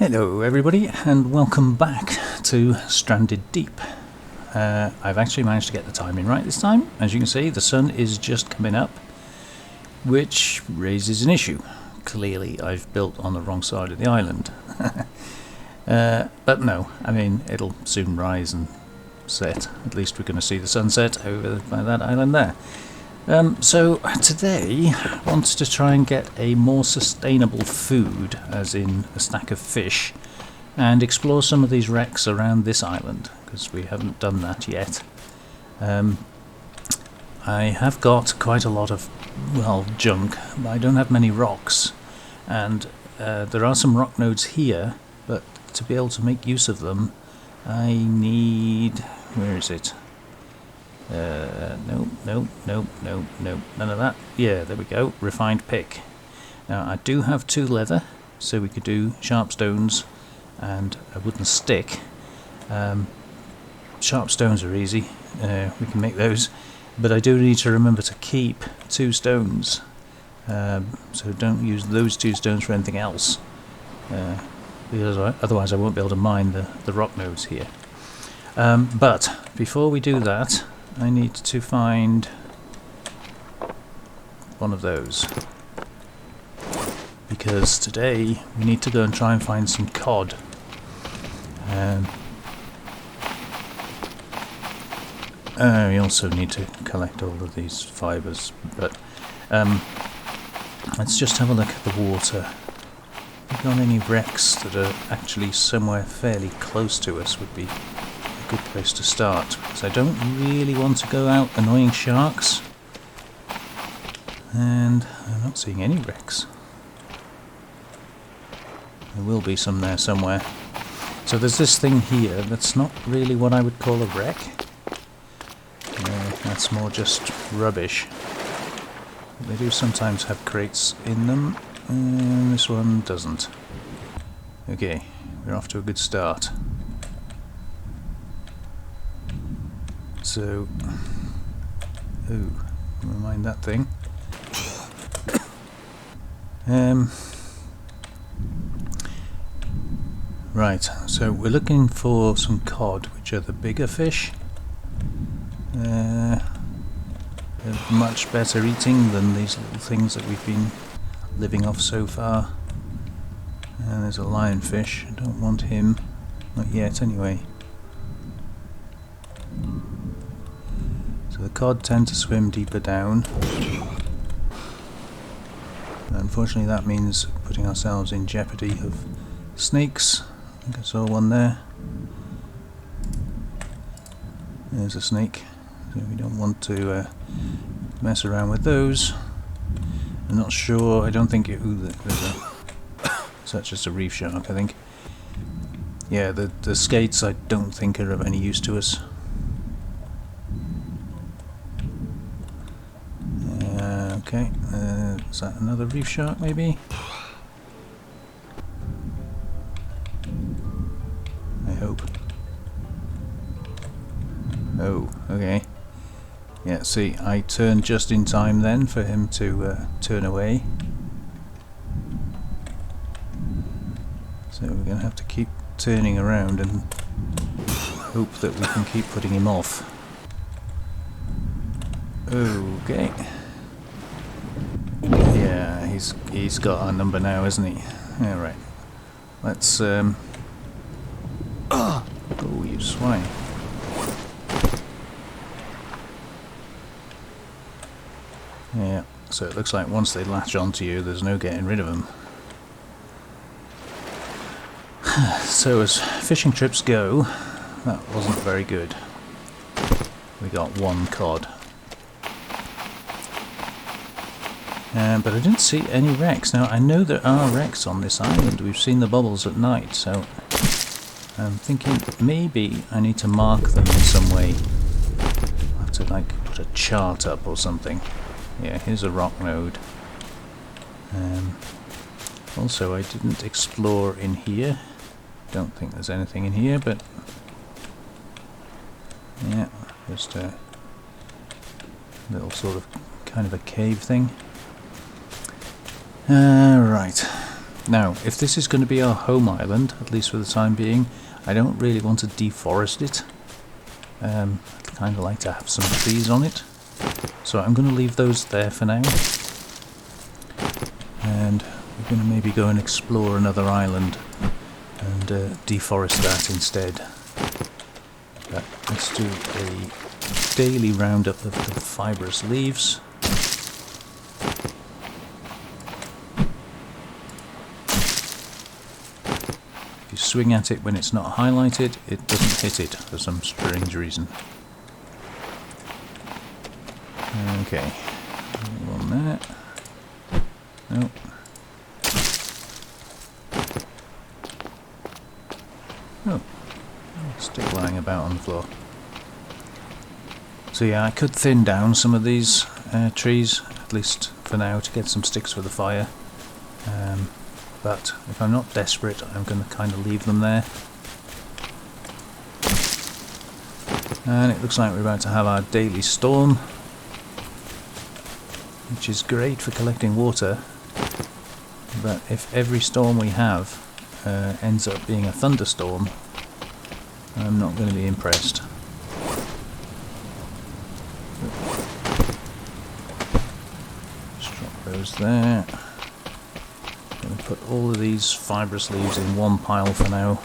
Hello everybody and welcome back to Stranded Deep. I've actually managed to get the timing right this time. As you can see, the sun is just coming up, which raises an issue. Clearly I've built on the wrong side of the island. But no, I mean, it'll soon rise and set. At least we're going to see the sunset over by that island there. So today I wanted to try and get a more sustainable food, as in a stack of fish, and explore some of these wrecks around this island, because we haven't done that yet. I have got quite a lot of, well, junk, but I don't have many rocks, and there are some rock nodes here, but to be able to make use of them I need... where is it? No, none of that. Yeah, there we go, refined pick. Now I do have 2 leather, so we could do sharp stones and a wooden stick. Sharp stones are easy, we can make those, but I do need to remember to keep 2 stones, so don't use those 2 stones for anything else, because otherwise I won't be able to mine the rock nodes here. But before we do that, I need to find one of those, because today we need to go and try and find some cod. We also need to collect all of these fibres, but let's just have a look at the water. Have we got any wrecks that are actually somewhere fairly close to us? Would be good place to start, because I don't really want to go out annoying sharks, and I'm not seeing any wrecks. There will be some there somewhere. So there's this thing here that's not really what I would call a wreck. That's more just rubbish. They do sometimes have crates in them, and this one doesn't. Okay, we're off to a good start. So, oh, never mind that thing. Right, so we're looking for some cod, which are the bigger fish. They're much better eating than these little things that we've been living off so far. And there's a lionfish. I don't want him, not yet anyway. So the cod tend to swim deeper down. Unfortunately that means putting ourselves in jeopardy of snakes. I think I saw one there. There's a snake. So we don't want to mess around with those. I'm not sure, I don't think it... ooh, there's a... such as a reef shark, I think. Yeah, the skates I don't think are of any use to us. Okay, is that another reef shark maybe? I hope. Oh, okay. Yeah, see, I turned just in time then for him to turn away. So we're going to have to keep turning around and hope that we can keep putting him off. Okay. Yeah, he's got our number now, isn't he? Yeah, right. Let's oh, you swine. Yeah, so it looks like once they latch onto you, there's no getting rid of them. So as fishing trips go, that wasn't very good. We got 1 cod. But I didn't see any wrecks. Now I know there are wrecks on this island, we've seen the bubbles at night, so I'm thinking maybe I need to mark them in some way. I'll have to like put a chart up or something. Yeah, here's a rock node. Also I didn't explore in here. Don't think there's anything in here, but yeah, just a little sort of kind of a cave thing. Right, Now, if this is going to be our home island, at least for the time being, I don't really want to deforest it. I'd kind of like to have some trees on it. So I'm going to leave those there for now. And we're going to maybe go and explore another island and deforest that instead. But let's do a daily roundup of the fibrous leaves. If you swing at it when it's not highlighted, it doesn't hit it for some strange reason. Okay, on that. Nope. Oh, stick lying about on the floor. So yeah, I could thin down some of these trees, at least for now, to get some sticks for the fire. But if I'm not desperate, I'm going to kind of leave them there. And it looks like we're about to have our daily storm, which is great for collecting water. But if every storm we have ends up being a thunderstorm, I'm not going to be impressed. Just drop those there. I'm going to put all of these fibrous leaves in one pile for now.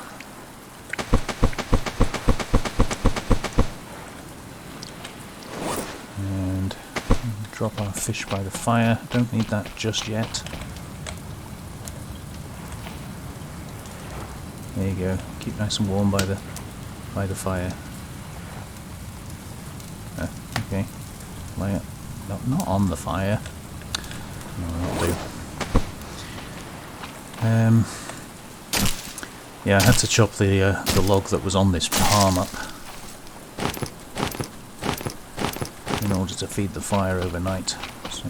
And drop our fish by the fire. Don't need that just yet. There you go. Keep nice and warm by the fire. Okay. Lay it. Not on the fire. No, that'll do. Yeah, I had to chop the log that was on this palm up in order to feed the fire overnight. So.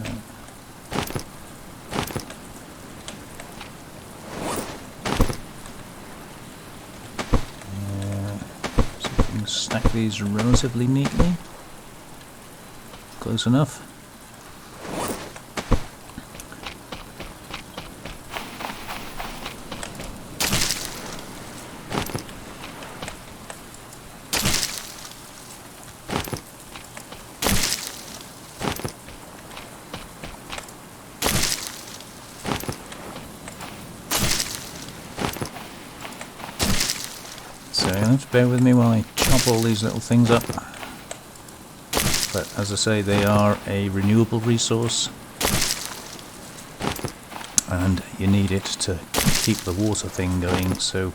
Stack these relatively neatly. Close enough. So you have to bear with me while I chop all these little things up. But as I say, they are a renewable resource, and you need it to keep the water thing going, so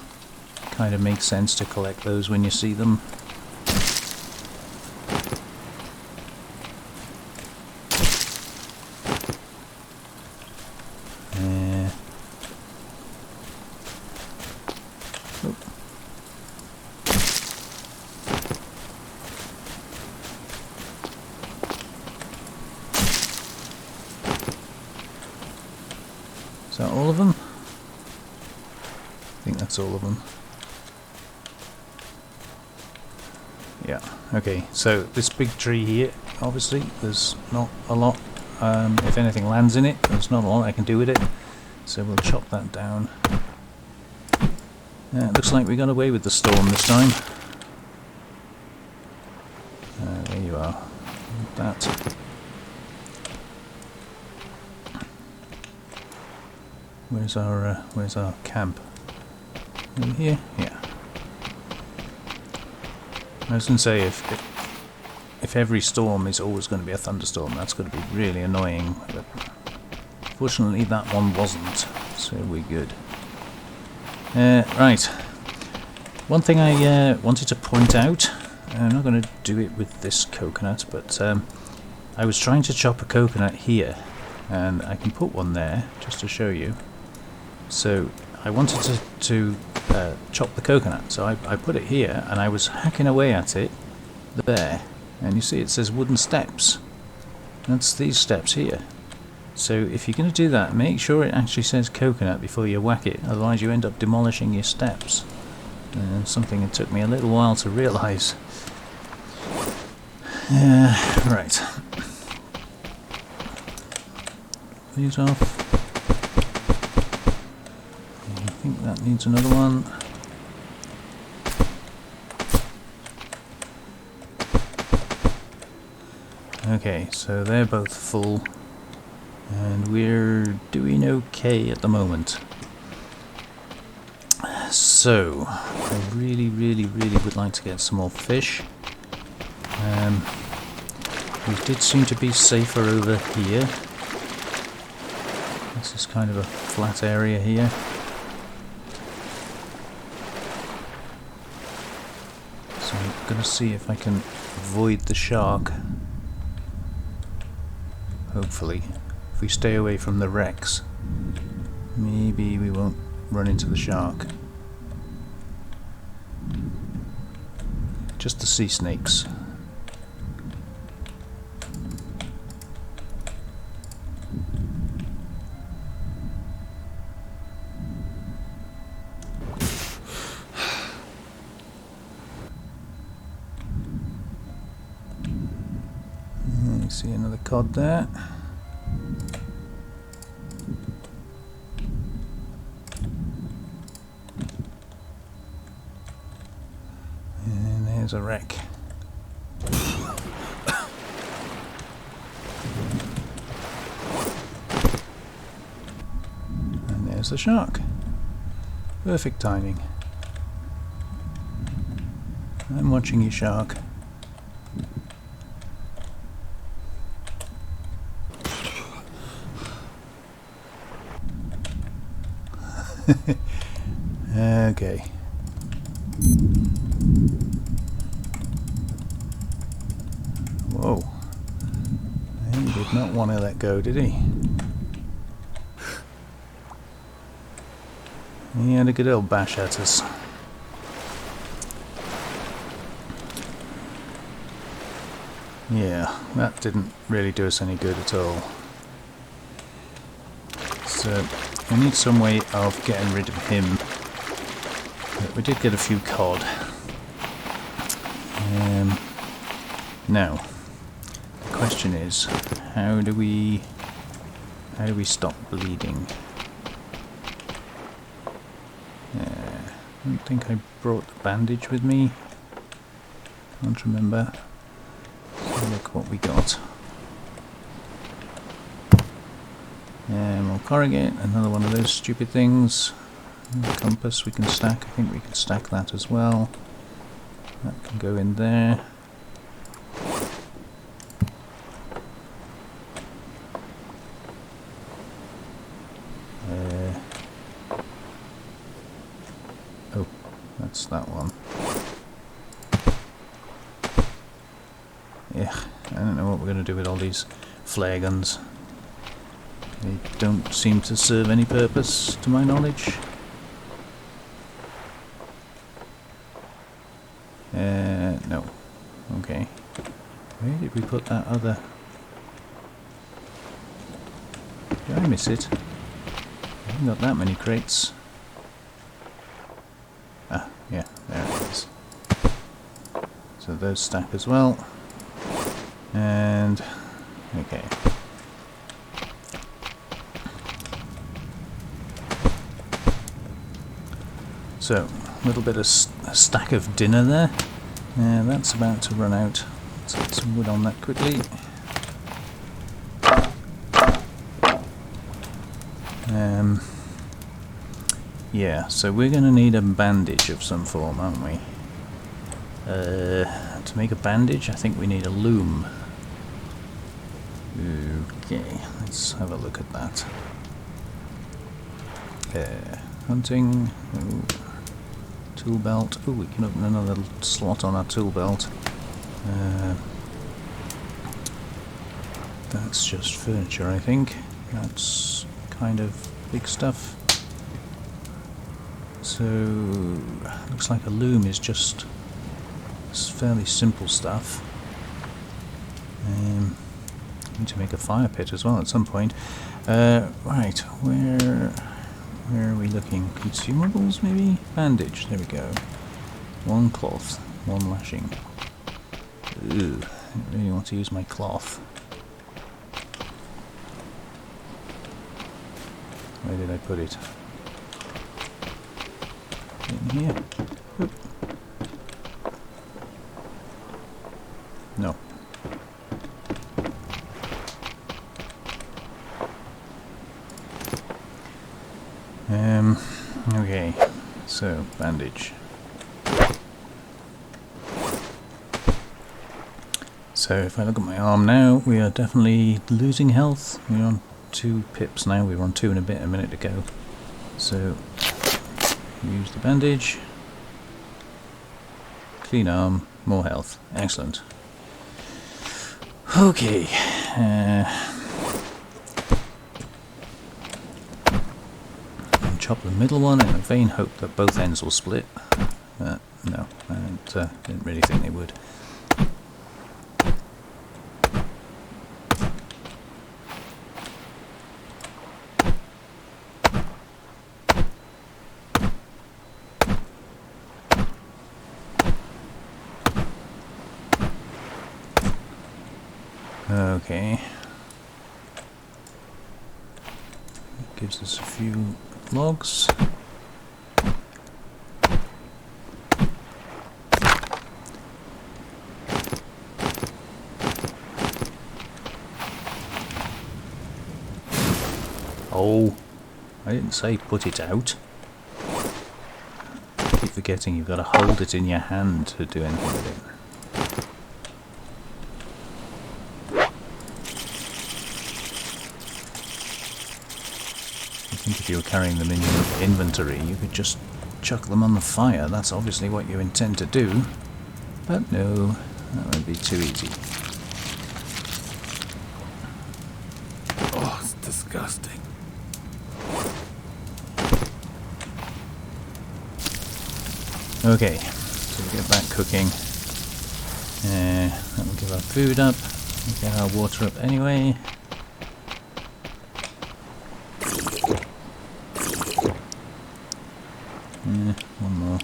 it kind of makes sense to collect those when you see them. Is that all of them? I think that's all of them. Yeah, okay, so this big tree here, obviously, there's not a lot, if anything lands in it, there's not a lot I can do with it, so we'll chop that down. It looks like we got away with the storm this time. There you are, that. Where's our camp? Over here? Yeah. I was going to say, if every storm is always going to be a thunderstorm, that's going to be really annoying. But fortunately, that one wasn't, so we're good. Right. One thing I wanted to point out, I'm not going to do it with this coconut, but I was trying to chop a coconut here, and I can put one there just to show you. So I wanted to chop the coconut, so I put it here, and I was hacking away at it there, and you see it says wooden steps. That's these steps here. So if you're going to do that, make sure it actually says coconut before you whack it, otherwise you end up demolishing your steps. Something that took me a little while to realise. Right. These off. that needs another one. Okay, so they're both full, and we're doing okay at the moment. So, I really would like to get some more fish. We did seem to be safer over here. This is kind of a flat area here. So I'm going to see if I can avoid the shark. Hopefully. If we stay away from the wrecks, maybe we won't run into the shark. Just the sea snakes. You see another cod there. And there's a wreck. And there's the shark. Perfect timing. I'm watching you, shark. Okay. Whoa. He did not want to let go, did he? He had a good old bash at us. Yeah, that didn't really do us any good at all. So, we need some way of getting rid of him. But we did get a few cod. Now, the question is, how do we stop bleeding? I don't think I brought the bandage with me. Can't remember. So look what we got. More corrugate, another one of those stupid things. Compass we can stack. I think we can stack that as well. That can go in there. Oh, that's that one. Yeah, I don't know what we're going to do with all these flare guns. They don't seem to serve any purpose, to my knowledge. No. Okay. Where did we put that other... Did I miss it? I haven't got that many crates. Ah, yeah, there it is. So those stack as well. And... okay. So, a little bit of a stack of dinner there. That's about to run out. Let's get some wood on that quickly. Yeah, so we're going to need a bandage of some form, aren't we? To make a bandage, I think we need a loom. Okay, let's have a look at that. Hunting. Ooh. Tool belt. Oh, we can open another slot on our tool belt. That's just furniture, I think. That's kind of big stuff. So, looks like a loom is just fairly simple stuff. Need to make a fire pit as well at some point. Right, where are we looking? Consumables, maybe? Bandage, there we go. One cloth, one lashing. Ooh, I don't really want to use my cloth. Where did I put it? in here? Oop. No. Okay, so bandage. So if I look at my arm now, we are definitely losing health. We're on 2 pips now, we were on 2 and a bit a minute ago. So, use the bandage. Clean arm, more health. Excellent. Okay. Chop the middle one in a vain hope that both ends will split. No, I didn't really think they would. Okay. Gives us a few logs. Oh, I didn't say put it out. I keep forgetting you've got to hold it in your hand to do anything with it. I think if you were carrying them in your inventory, you could just chuck them on the fire. That's obviously what you intend to do. But no, that would be too easy. Oh, it's disgusting. Okay, so we get back cooking. That will give our food up. We'll get our water up anyway. One more.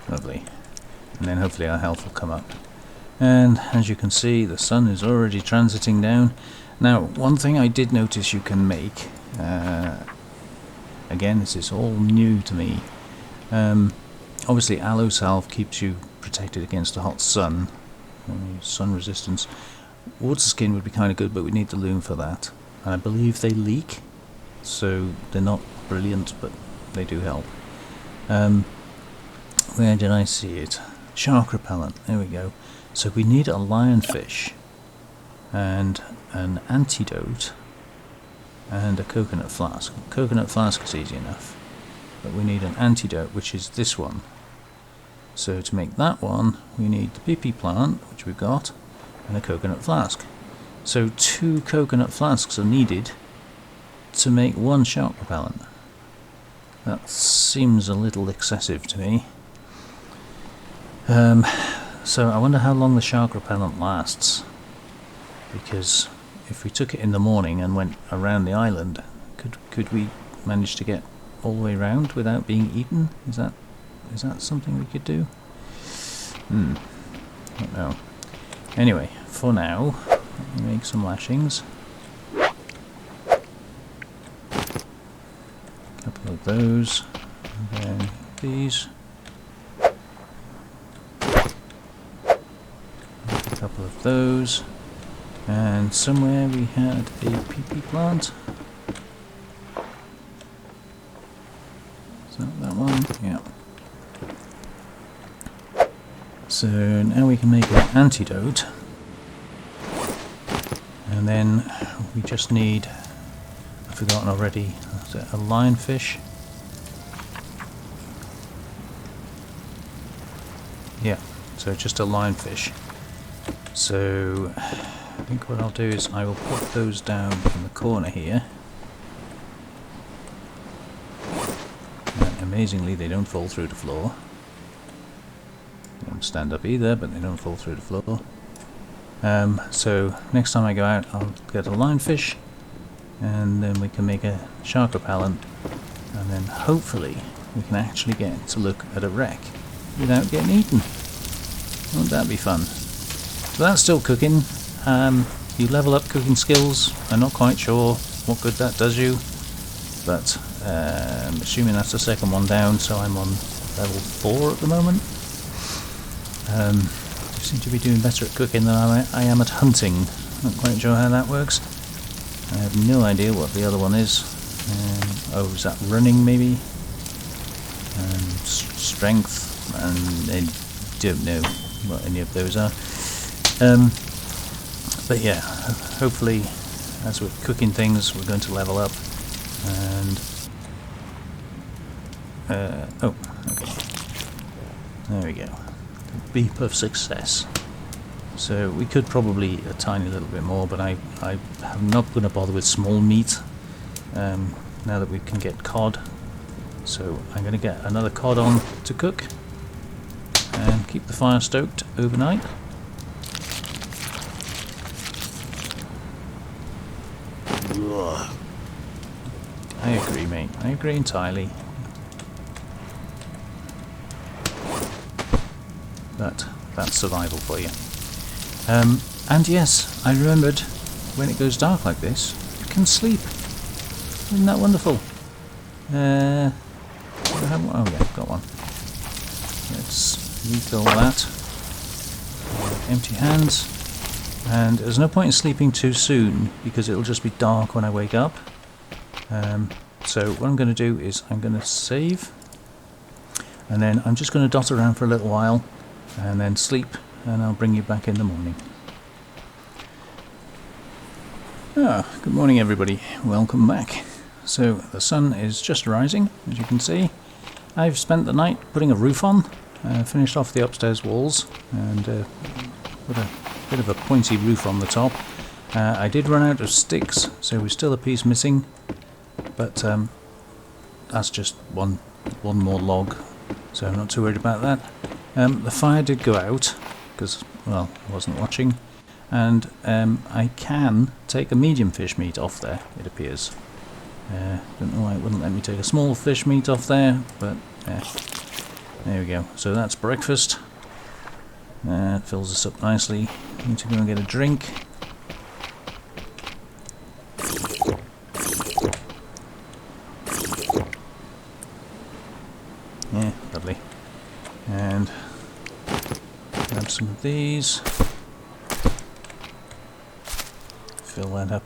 Lovely. And then hopefully our health will come up. And as you can see, the sun is already transiting down. Now, one thing I did notice you can make, again, this is all new to me. Obviously, aloe salve keeps you protected against the hot sun. Sun resistance. Water skin would be kind of good, but we need the loom for that. And I believe they leak, so they're not brilliant, but they do help. Where did I see it? Shark repellent. There we go. So we need a lionfish and an antidote and a coconut flask. Coconut flask is easy enough, but we need an antidote, which is this one. So to make that one, we need the pee plant, which we've got, and a coconut flask. So 2 coconut flasks are needed to make 1 shark repellent. That seems a little excessive to me. So I wonder how long the shark repellent lasts, because if we took it in the morning and went around the island, could we manage to get all the way around without being eaten? Is that something we could do? Don't know. Anyway, for now, let me make some lashings. A couple of those, and then these. A couple of those. And somewhere we had a pee plant. Is that one? Yeah. So now we can make an antidote. And then we just need, I've forgotten already, a lionfish. Yeah, so just a lionfish. So I think what I'll do is I will put those down in the corner here. And amazingly, they don't fall through the floor. They don't stand up either, but they don't fall through the floor. So next time I go out, I'll get a lionfish, and then we can make a shark repellent, and then hopefully we can actually get to look at a wreck without getting eaten. Won't that be fun? So that's still cooking. You level up cooking skills. I'm not quite sure what good that does you, but assuming that's the second one down, so I'm on level 4 at the moment. I seem to be doing better at cooking than I am at hunting. Not quite sure how that works. I have no idea what the other one is. Oh, is that running maybe? Strength, and I don't know what any of those are. But yeah, hopefully as we're cooking things we're going to level up. And oh, okay, there we go, beep of success. So we could probably a tiny little bit more, but I'm not going to bother with small meat now that we can get cod. So I'm going to get another cod on to cook and keep the fire stoked overnight. I agree, mate. I agree entirely. But that's survival for you. And yes, I remembered, when it goes dark like this, you can sleep. Isn't that wonderful? Oh yeah, got one. Let's refill that. Empty hands. And there's no point in sleeping too soon, because it'll just be dark when I wake up. So what I'm going to do is I'm going to save, and then I'm just going to dot around for a little while and then sleep, and I'll bring you back in the morning. Good morning everybody, welcome back. So the sun is just rising, as you can see. I've spent the night putting a roof on, finished off the upstairs walls and put a bit of a pointy roof on the top. I did run out of sticks, so we're still a piece missing, but that's just one more log, so I'm not too worried about that. The fire did go out because, well, I wasn't watching, and I can take a medium fish meat off there, it appears. Don't know why it wouldn't let me take a small fish meat off there, but there we go. So that's breakfast. It fills us up nicely. Need to go and get a drink. Yeah, lovely. And grab some of these. Fill that up.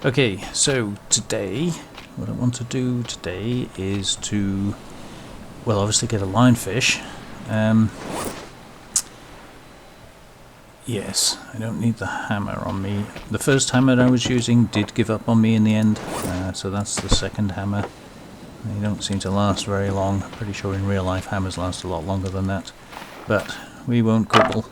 Okay, so today, what I want to do today is to, well, obviously get a lionfish. Yes, I don't need the hammer on me. The first hammer I was using did give up on me in the end, so that's the second hammer. They don't seem to last very long. Pretty sure in real life hammers last a lot longer than that, but we won't quibble.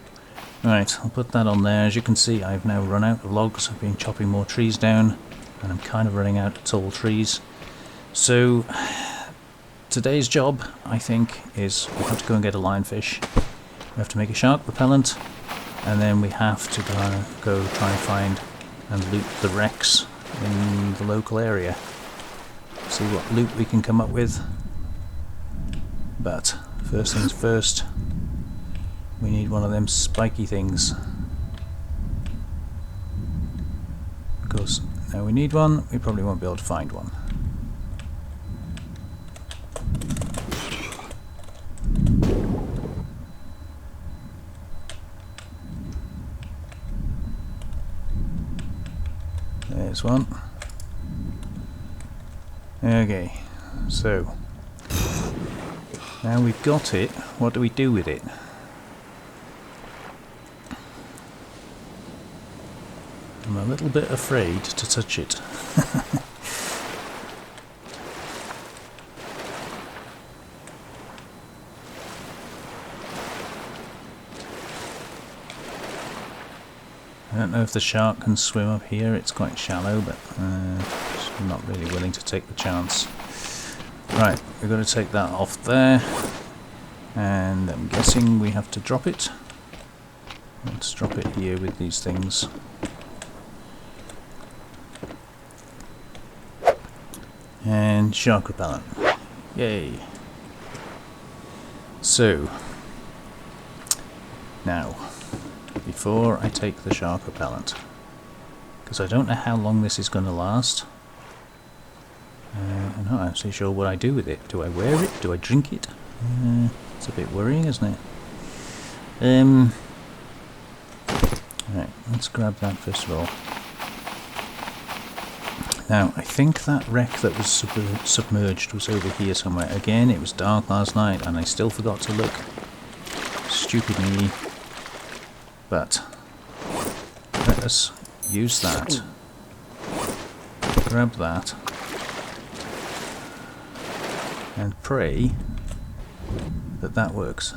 Right, I'll put that on there. As you can see, I've now run out of logs. I've been chopping more trees down, and I'm kind of running out of tall trees. So today's job, I think, is we have to go and get a lionfish. We have to make a shark repellent, and then we have to go try and find and loot the wrecks in the local area. See what loot we can come up with. But first things first, we need one of them spiky things. Because now we need one, we probably won't be able to find one. There's one. Okay, so now we've got it, what do we do with it? I'm a little bit afraid to touch it. I don't know if the shark can swim up here, it's quite shallow, but I'm not really willing to take the chance. Right, we've got to take that off there, and I'm guessing we have to drop it. Let's drop it here with these things. And shark repellent. Yay! So, now, before I take the shark repellent, because I don't know how long this is going to last, I'm not actually sure what I do with it. Do I wear it? Do I drink it? It's a bit worrying, isn't it? Right, let's grab that first of all. Now, I think that wreck that was submerged was over here somewhere. Again, it was dark last night and I still forgot to look. Stupid me. But let us use that. Grab that. And pray that that works.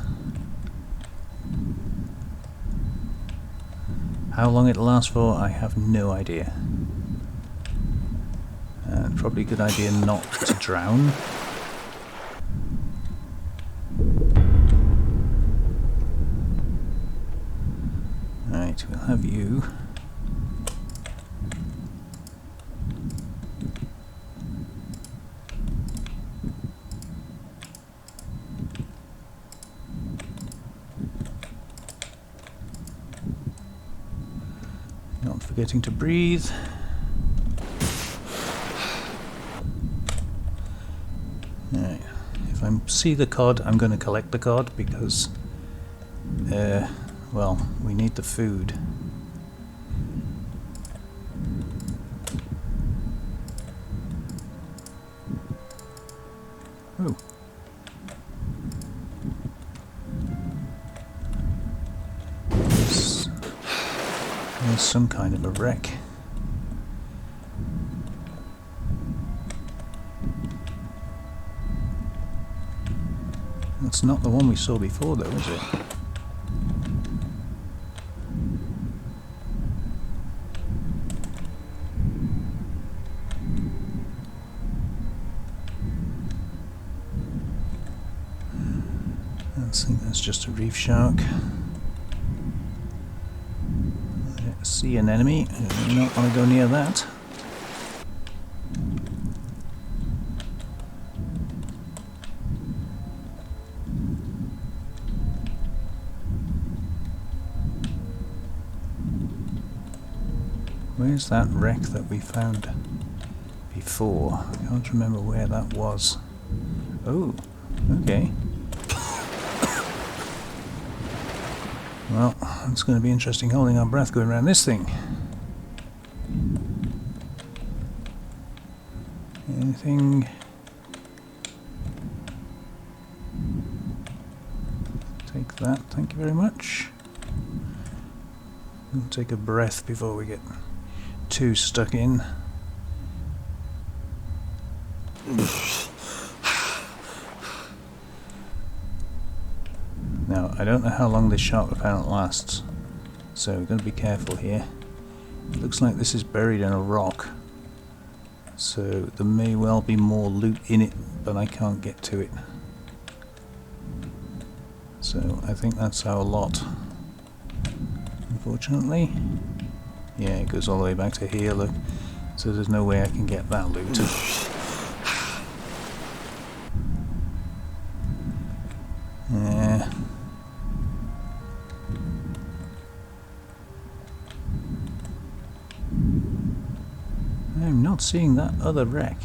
How long it'll last for, I have no idea. And probably a good idea not to drown. Right, we'll have you. Not forgetting to breathe. Right. If I see the cod, I'm going to collect the cod because, well, we need the food. Oh. There's some kind of a wreck. That's not the one we saw before though, is it? I think that's just a reef shark. I see an enemy. I do not want to go near that. Where's that wreck that we found before? I can't remember where that was. Oh, okay. Well, it's going to be interesting holding our breath going around this thing. Anything? Take that, thank you very much. We'll take a breath before we get too stuck in. Now, I don't know how long this shark repellent lasts, so we've got to be careful here. It looks like this is buried in a rock, so there may well be more loot in it, but I can't get to it. So I think that's our lot, unfortunately. Yeah, it goes all the way back to here, look. So there's no way I can get that loot. Yeah. I'm not seeing that other wreck.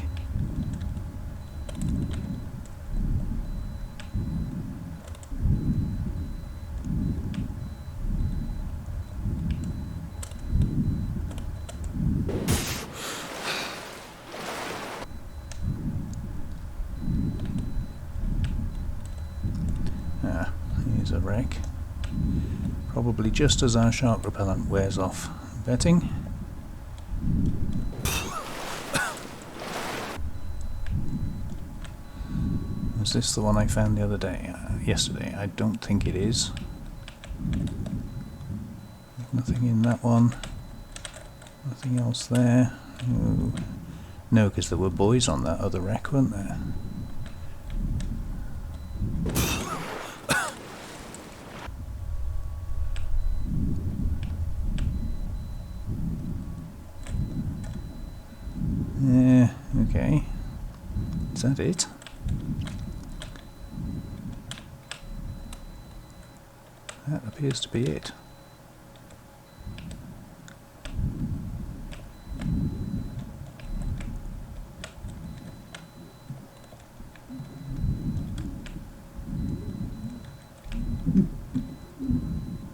Ah, here's a wreck. Probably just as our shark repellent wears off, I'm betting. Is this the one I found the other day? Yesterday? I don't think it is. Nothing in that one. Nothing else there. No, because there were boys on that other wreck, weren't there? Yeah, okay. Is that it? That appears to be it.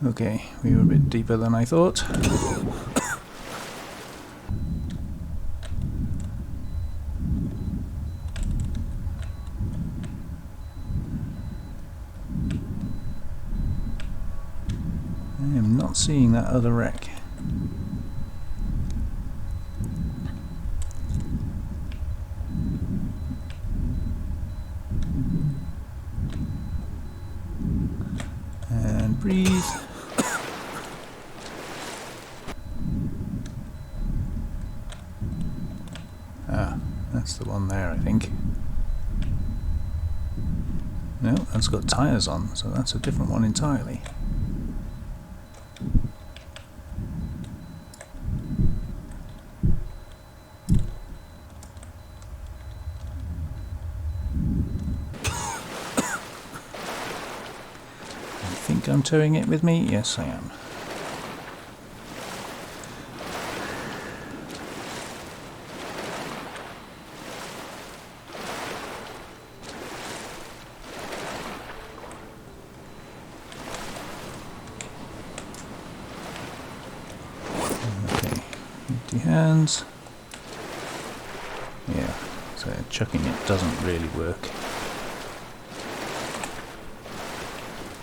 Okay, we were a bit deeper than I thought. I am not seeing that other wreck. And breathe. Ah, that's the one there, I think. No, that's got tyres on, so that's a different one entirely. I think I'm towing it with me? Yes, I am. Okay, empty hands. Yeah, so chucking it doesn't really work.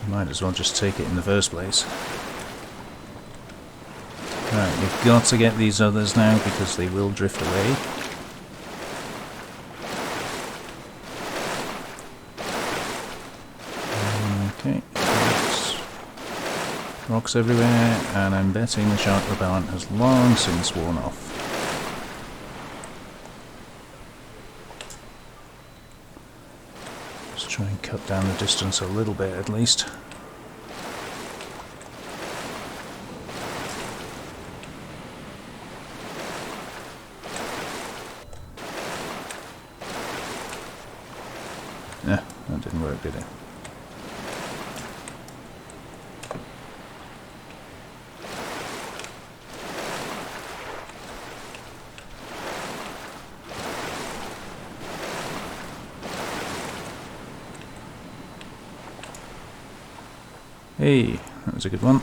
Might as well just take it in the first place. Right, we've got to get these others now because they will drift away. Okay, rocks everywhere, and I'm betting the shark repellent has long since worn off. Let's try and cut down the distance a little bit at least. Yeah, that didn't work, did it? Hey, that was a good one.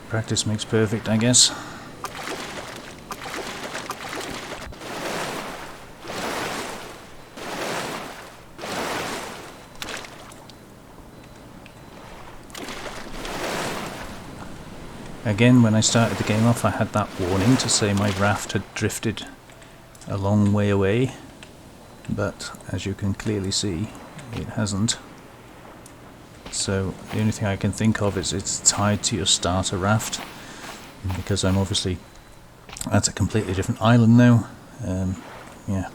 Practice makes perfect, I guess. Again, when I started the game off, I had that warning to say my raft had drifted a long way away, but as you can clearly see, it hasn't. So the only thing I can think of is it's tied to your starter raft, because I'm obviously at a completely different island now. Yeah.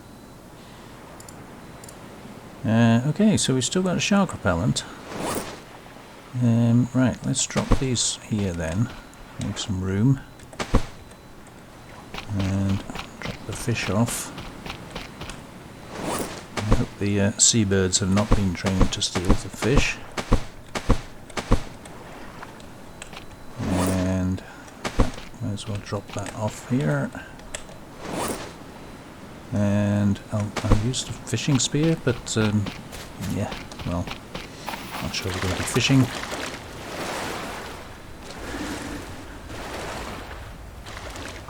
Okay, so we've still got a shark repellent. Right, let's drop these here then. Make some room. And drop the fish off. I hope the seabirds have not been trained to steal the fish. And might as well drop that off here. And I'll use the fishing spear, but yeah, well, not sure we're going to be fishing.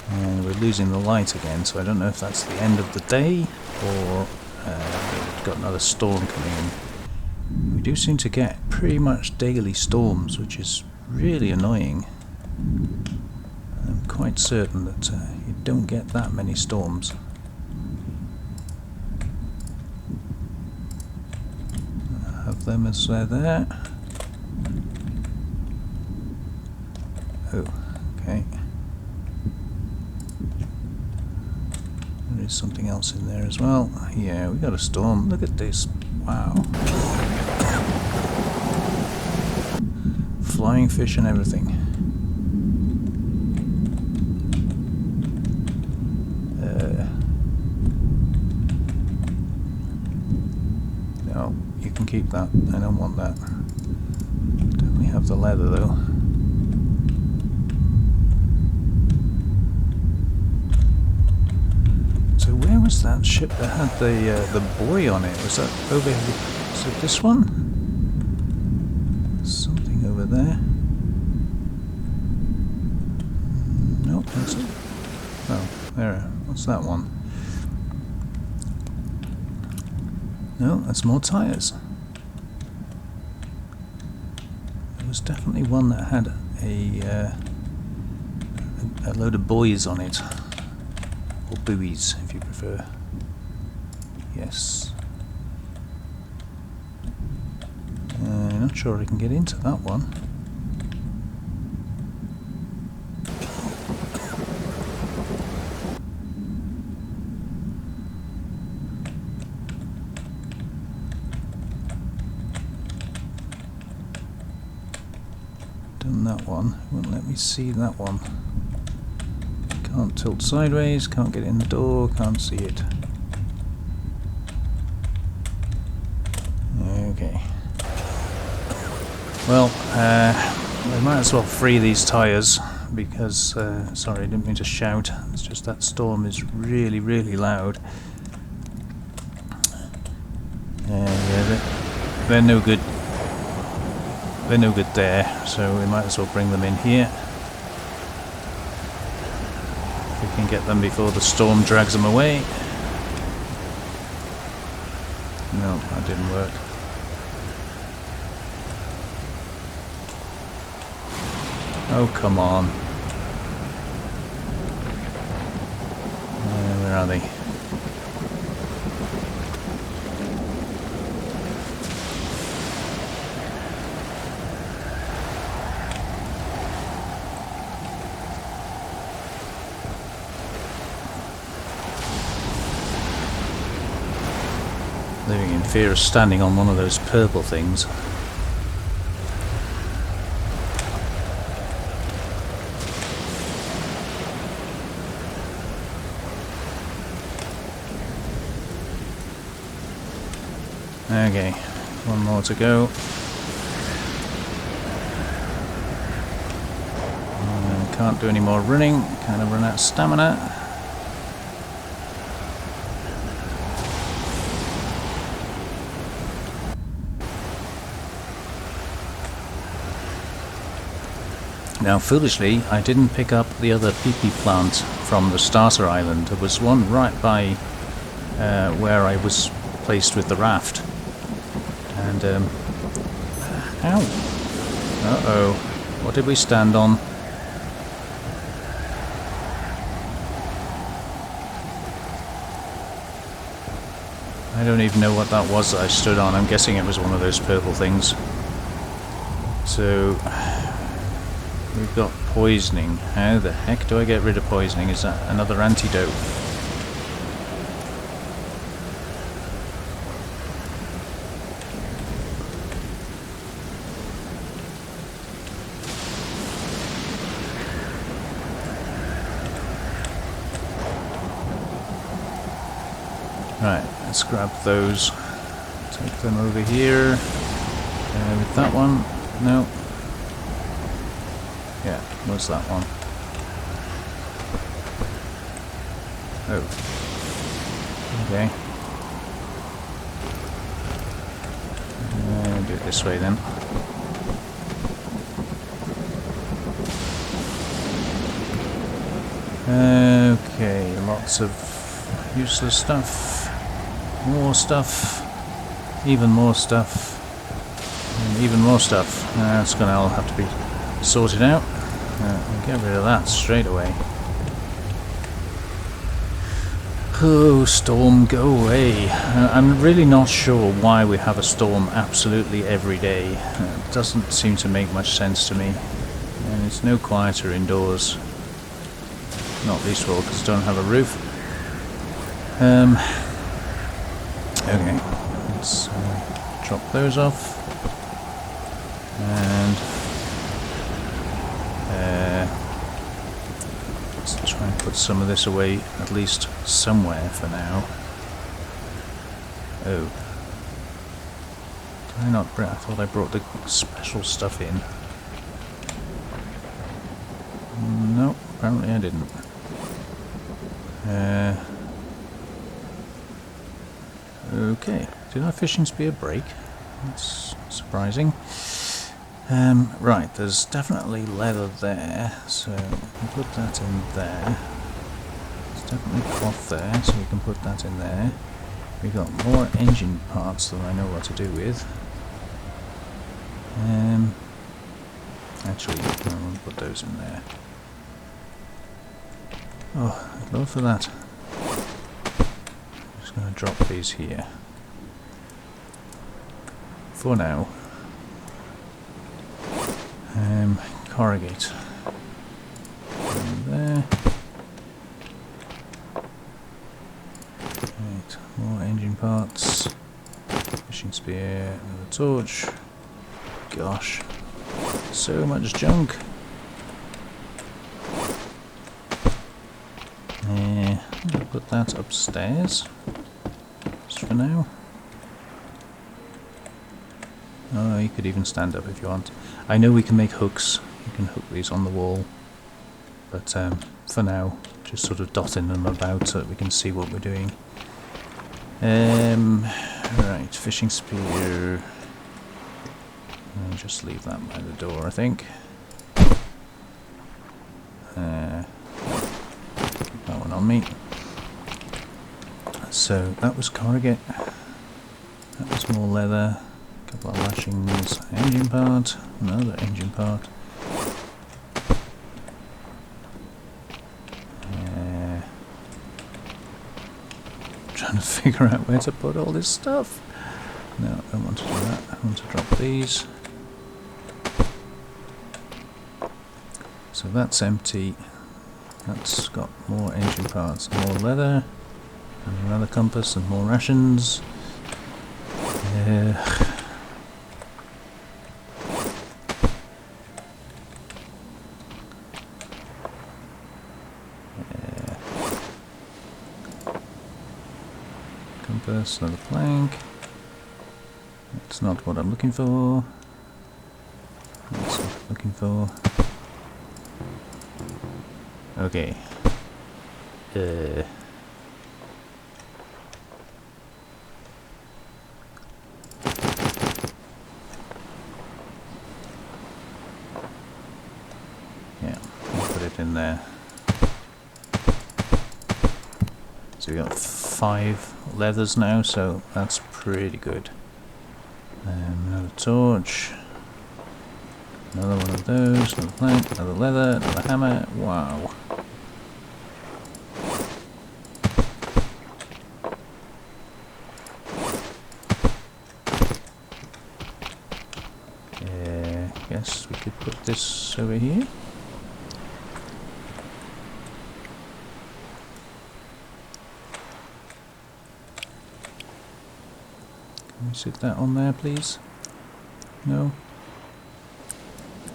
And we're losing the light again, so I don't know if that's the end of the day or we've got another storm coming in. We do seem to get pretty much daily storms, which is really annoying. I'm quite certain that you don't get that many storms. Have them as they're there. Oh, okay. There is something else in there as well. Yeah, we got a storm. Look at this. Wow. Flying fish and everything. No, you can keep that. I don't want that. Definitely have the leather though. was that ship that had the buoy on it? Was that over here? Is it this one? Something over there. Nope, that's it. Oh, there. What's that one? No, that's more tyres. There was definitely one that had a load of buoys on it. Or buoys, if you prefer. Yes. Not sure I can get into that one. Done that one. Won't let me see that one. Can't tilt sideways, can't get in the door, can't see it. Okay. Well, I might as well free these tyres because, sorry, I didn't mean to shout. It's just that storm is really, really loud. Yeah, they're no good. They're no good there, so we might as well bring them in here. We can get them before the storm drags them away. No, that didn't work. Oh, come on. Where are they? Living in fear of standing on one of those purple things. Okay, one more to go. Can't do any more running, kind of run out of stamina. Now, foolishly, I didn't pick up the other pee-pee plant from the starter island. There was one right by where I was placed with the raft. And, ow! Uh-oh. What did we stand on? I don't even know what that was that I stood on. I'm guessing it was one of those purple things. So, we've got poisoning. How the heck do I get rid of poisoning? Is that another antidote? Right, let's grab those. Take them over here. With that one. No. Yeah, what's that one? Oh. Okay. Do it this way then. Okay, lots of useless stuff. More stuff. Even more stuff. And even more stuff. That's gonna all have to be sorted out. We'll get rid of that straight away. Oh, storm, go away. I'm really not sure why we have a storm absolutely every day. It doesn't seem to make much sense to me. And it's no quieter indoors. Not least of all because I don't have a roof. Okay, let's drop those off. And let's try and put some of this away, at least somewhere for now. Oh. Did I not bring? I thought I brought the special stuff in. No, apparently I didn't. Okay, did our fishing spear break? That's surprising. Right, there's definitely leather there, so we can put that in there. There's definitely cloth there, so we can put that in there. We've got more engine parts than I know what to do with. Actually, I won't put those in there. Oh, I'd love for that. I'm just going to drop these here. For now. Corrugate. And there. Right, more engine parts. Fishing spear, another torch. Gosh, so much junk. I'll put that upstairs, just for now. Oh, you could even stand up if you want. I know we can make hooks. You can hook these on the wall. But for now, just sort of dotting them about so that we can see what we're doing. Right, fishing spear. I'll just leave that by the door, I think. Keep that one on me. So that was corrugate. That was more leather. A couple of lashings. Engine part. Another engine part. Trying to figure out where to put all this stuff. No, I don't want to do that. I want to drop these. So that's empty. That's got more engine parts, more leather, and another compass and more rations. Compass, another plank. That's not what I'm looking for. That's what I'm looking for. Okay. Yeah, I'll put it in there. So we got 5 leathers now, so that's pretty good. Another torch. Another one of those, another plank, another leather, another hammer. Wow. Guess we could put this over here. Can we sit that on there, please? No?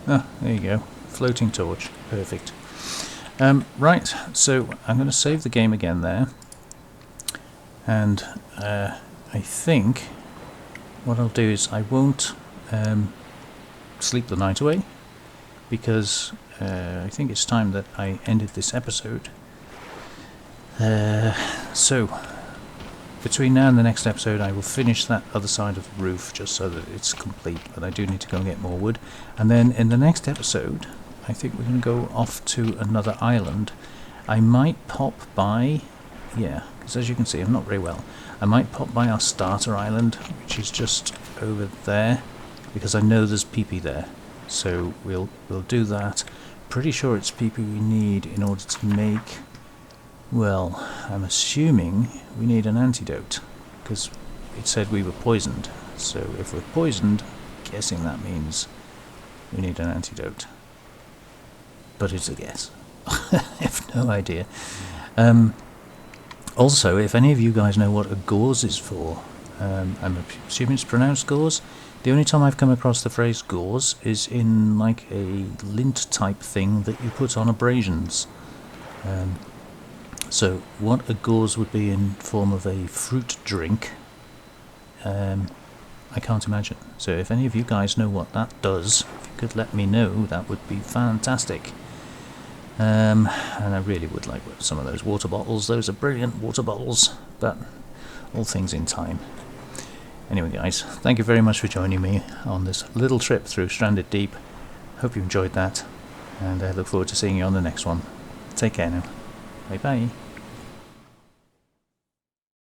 Ah, there you go. Floating torch. Perfect. Right, so I'm going to save the game again there. And I think what I'll do is I won't sleep the night away, because I think it's time that I ended this episode. So between now and the next episode I will finish that other side of the roof just so that it's complete, but I do need to go and get more wood. And then in the next episode I think we're going to go off to another island. I might pop by, yeah, because as you can see I'm not very well. I might pop by our starter island, which is just over there, because I know there's PP there. So we'll do that. Pretty sure it's PP we need in order to make, well, I'm assuming we need an antidote, because it said we were poisoned. So if we're poisoned, guessing that means we need an antidote. But it's a guess. I have no idea. Also, if any of you guys know what a gauze is for, I'm assuming it's pronounced gauze. The only time I've come across the phrase gauze is in like a lint type thing that you put on abrasions. So what a gauze would be in form of a fruit drink, I can't imagine. So if any of you guys know what that does, if you could let me know, that would be fantastic. And I really would like some of those water bottles. Those are brilliant water bottles. But all things in time. Anyway guys, thank you very much for joining me on this little trip through Stranded Deep. Hope you enjoyed that, and I look forward to seeing you on the next one. Take care now. Bye bye.